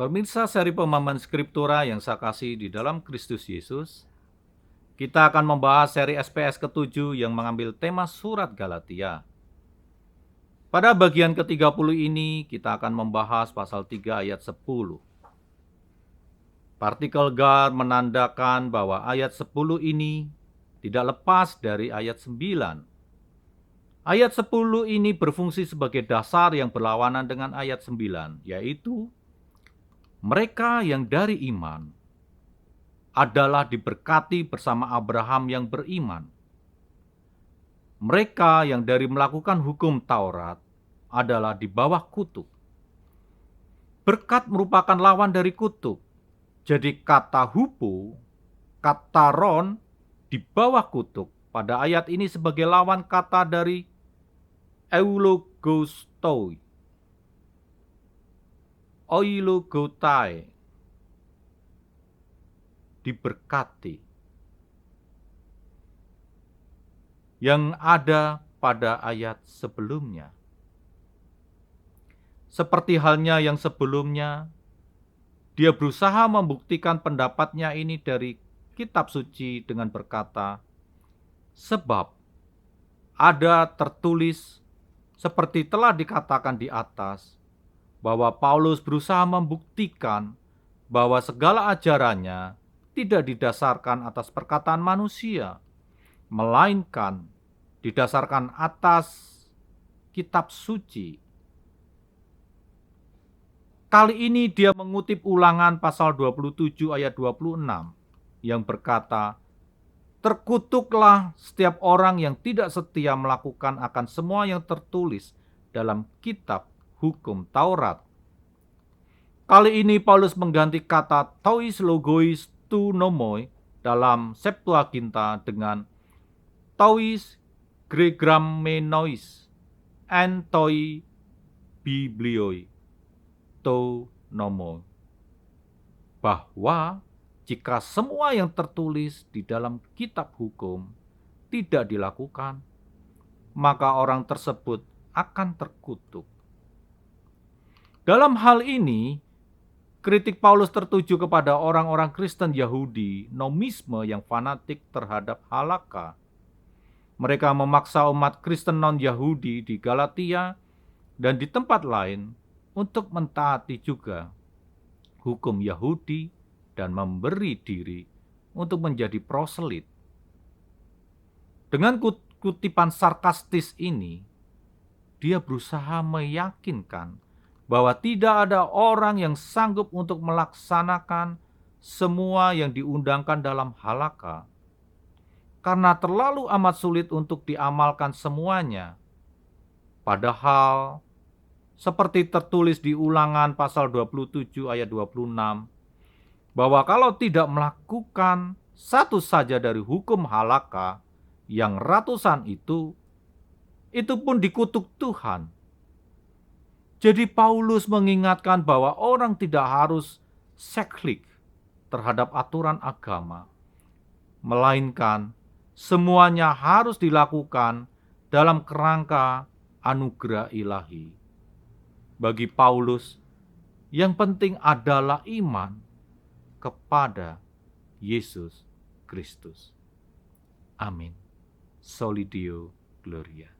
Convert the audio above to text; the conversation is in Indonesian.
Pemirsa seri pemahaman Skriptura yang saya kasih di dalam Kristus Yesus, kita akan membahas seri SPS ke-7 yang mengambil tema surat Galatia. Pada bagian ke-30 ini, kita akan membahas pasal 3 ayat 10. Partikel gar menandakan bahwa ayat 10 ini tidak lepas dari ayat 9. Ayat 10 ini berfungsi sebagai dasar yang berlawanan dengan ayat 9, yaitu mereka yang dari iman adalah diberkati bersama Abraham yang beriman. Mereka yang dari melakukan hukum Taurat adalah di bawah kutuk. Berkat merupakan lawan dari kutuk. Jadi kata hupo, kata ron di bawah kutuk pada ayat ini sebagai lawan kata dari eulogostoi, oilogotai, diberkati, yang ada pada ayat sebelumnya. Seperti halnya yang sebelumnya, dia berusaha membuktikan pendapatnya ini dari kitab suci dengan berkata, sebab ada tertulis seperti telah dikatakan di atas, bahwa Paulus berusaha membuktikan bahwa segala ajarannya tidak didasarkan atas perkataan manusia, melainkan didasarkan atas kitab suci. Kali ini dia mengutip Ulangan pasal 27 ayat 26 yang berkata, terkutuklah setiap orang yang tidak setia melakukan akan semua yang tertulis dalam kitab hukum Taurat. Kali ini Paulus mengganti kata tois logois tu nomoi dalam Septuaginta dengan tois gregrammenois en toi biblioi to nomoi, bahwa jika semua yang tertulis di dalam kitab hukum tidak dilakukan, maka orang tersebut akan terkutuk. Dalam hal ini, kritik Paulus tertuju kepada orang-orang Kristen Yahudi, nomisme yang fanatik terhadap halakha. Mereka memaksa umat Kristen non-Yahudi di Galatia dan di tempat lain untuk mentaati juga hukum Yahudi dan memberi diri untuk menjadi proselit. Dengan kutipan sarkastis ini, dia berusaha meyakinkan bahwa tidak ada orang yang sanggup untuk melaksanakan semua yang diundangkan dalam halakha, karena terlalu amat sulit untuk diamalkan semuanya. Padahal, seperti tertulis di Ulangan pasal 27 ayat 26, bahwa kalau tidak melakukan satu saja dari hukum halakha yang ratusan itu pun dikutuk Tuhan. Jadi Paulus mengingatkan bahwa orang tidak harus seklik terhadap aturan agama, melainkan semuanya harus dilakukan dalam kerangka anugerah ilahi. Bagi Paulus, yang penting adalah iman kepada Yesus Kristus. Amin. Soli Deo Gloria.